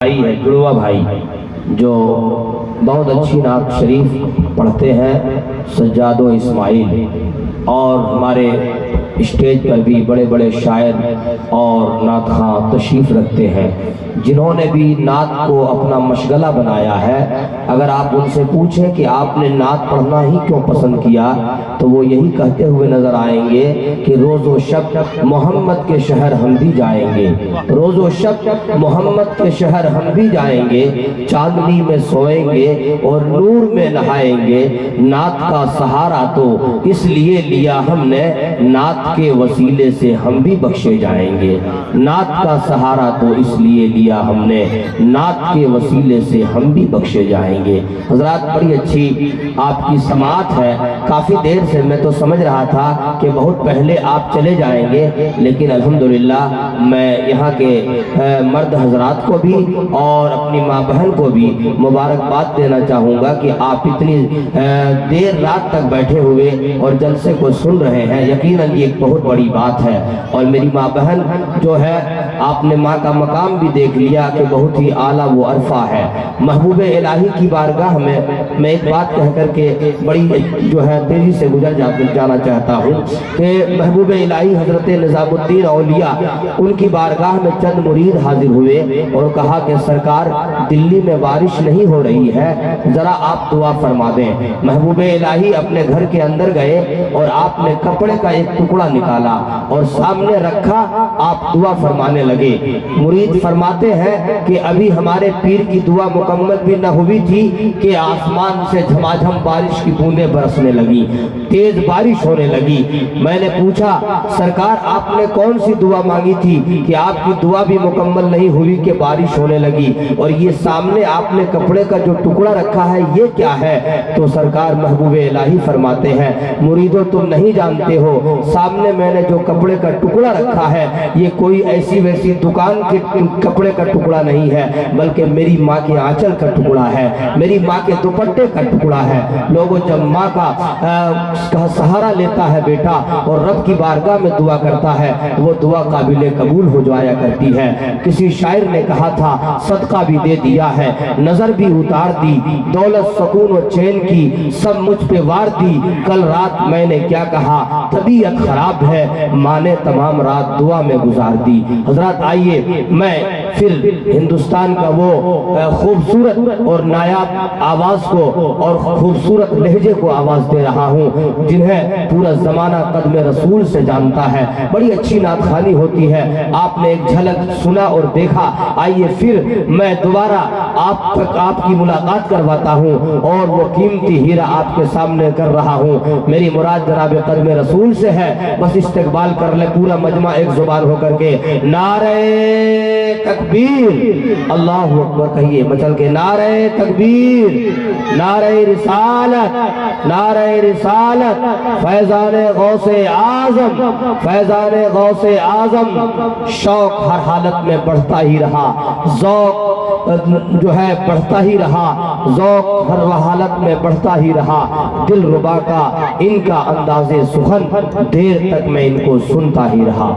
بھائی ہے، جڑوا بھائی، جو بہت اچھی نعت شریف پڑھتے ہیں، سجاد و اسماعیل، اور ہمارے اسٹیج پر بھی بڑے بڑے شاعر اور نعت خواں تشریف رکھتے ہیں، جنہوں نے بھی نعت کو اپنا مشغلہ بنایا ہے۔ اگر آپ ان سے پوچھیں کہ آپ نے نعت پڑھنا ہی کیوں پسند کیا، تو وہ یہی کہتے ہوئے نظر آئیں گے کہ روز و شب محمد کے شہر ہم بھی جائیں گے، روز و شب محمد کے شہر ہم بھی جائیں گے، چاندنی میں سوئیں گے اور نور میں نہائیں گے، نعت کا سہارا تو اس لیے لیا ہم نے، نعت کے وسیلے سے ہم بھی بخشے جائیں گے، نعت کا سہارا تو اس لیے لیا ہم نے، نعت کے وسیلے سے ہم بھی بخشے جائیں گے۔ حضرات بڑی اچھی آپ کی سماعت ہے، کافی دیر سے میں تو سمجھ رہا تھا کہ بہت پہلے آپ چلے جائیں گے، لیکن الحمدللہ میں یہاں کے مرد حضرات کو بھی اور اپنی ماں بہن کو بھی مبارکباد دینا چاہوں گا کہ آپ اتنی دیر رات تک بیٹھے ہوئے اور جلسے کو سن رہے ہیں، یقیناً یہ ایک بہت بڑی بات ہے۔ اور میری ماں بہن جو ہے، آپ نے ماں کا مقام بھی دیکھ لیا کہ بہت ہی اعلیٰ و عرفہ ہے۔ محبوب الہی کی بارگاہ میں ایک بات کہہ کر کے بڑی جو ہے تیزی سے گزر جانا چاہتا ہوں کہ محبوب الہی حضرت نظام الدین اولیاء، ان کی بارگاہ میں چند مرید حاضر ہوئے اور کہا کہ سرکار دلی میں بارش نہیں ہو رہی ہے، ذرا آپ دعا فرما دیں۔ محبوب الہی اپنے گھر کے اندر گئے اور آپ نے کپڑے کا ایک ٹکڑا نکالا اور سامنے رکھا، آپ دعا فرمانے لگے۔ مرید فرماتے ہیں کہ ابھی ہمارے پیر کی دعا مکمل بھی نہ ہوئی تھی کہ آسمان سے جھماجھم بارش کی بوندیں برسنے لگی، تیز بارش ہونے لگی۔ میں نے پوچھا سرکار آپ نے کون سی دعا مانگی تھی کہ آپ کی دعا بھی مکمل نہیں ہوئی کہ بارش ہونے لگی، اور یہ سامنے آپ نے کپڑے کا جو ٹکڑا رکھا ہے یہ کیا ہے؟ تو سرکار محبوب الہی فرماتے ہیں مریدو تم نہیں جانتے ہو، سامنے میں نے جو کپڑے کا ٹکڑا رکھا ہے یہ کوئی ایسی ویسی دکان کے کپڑے کا ٹکڑا نہیں ہے، بلکہ میری ماں کے آنچل کا ٹکڑا ہے، میری ماں کے دوپٹے کا ٹکڑا ہے۔ لوگوں جب ماں کا سہارا لیتا ہے بیٹا اور رب کی بارگاہ میں دعا کرتا ہے، وہ دعا قابل قبول ہو جایا کرتی ہے۔ کسی شاعر نے کہا تھا صدقہ بھی دے دیا ہے، نظر بھی اتار دی، دولت سکون و چین کی سب مجھ پہ وار دی، کل رات میں نے کیا کہا طبیعت خراب ہے، ماں نے تمام رات دعا میں گزار دی۔ حضرات آئیے میں پھر ہندوستان کا وہ خوبصورت اور نایاب آواز کو اور خوبصورت لہجے کو آواز دے رہا ہوں، جنہیں پورا زمانہ قدم رسول سے جانتا ہے۔ بڑی اچھی نعت خوانی ہوتی ہے، آپ نے ایک جھلک سنا اور دیکھا۔ آئیے پھر میں دوبارہ آپ کی ملاقات کرواتا ہوں اور وہ قیمتی ہیرا آپ کے سامنے کر رہا ہوں۔ میری مراد جناب قدم رسول سے ہے، بس استقبال کر لے پورا مجمع ایک زبان ہو کر کے نعرہ تکبیر، اللہ اکبر کہیے مچل کے، نعرہ تکبیر، نعرہ رسالت، نعرہ رسالت، فیضان غوث اعظم، فیضان غوث اعظم۔ شوق ہر حالت میں بڑھتا ہی رہا، ذوق جو ہے بڑھتا ہی رہا، ذوق ہر حالت میں بڑھتا ہی رہا، دل ربا کا ان کا انداز سخن، دیر تک میں ان کو سنتا ہی رہا۔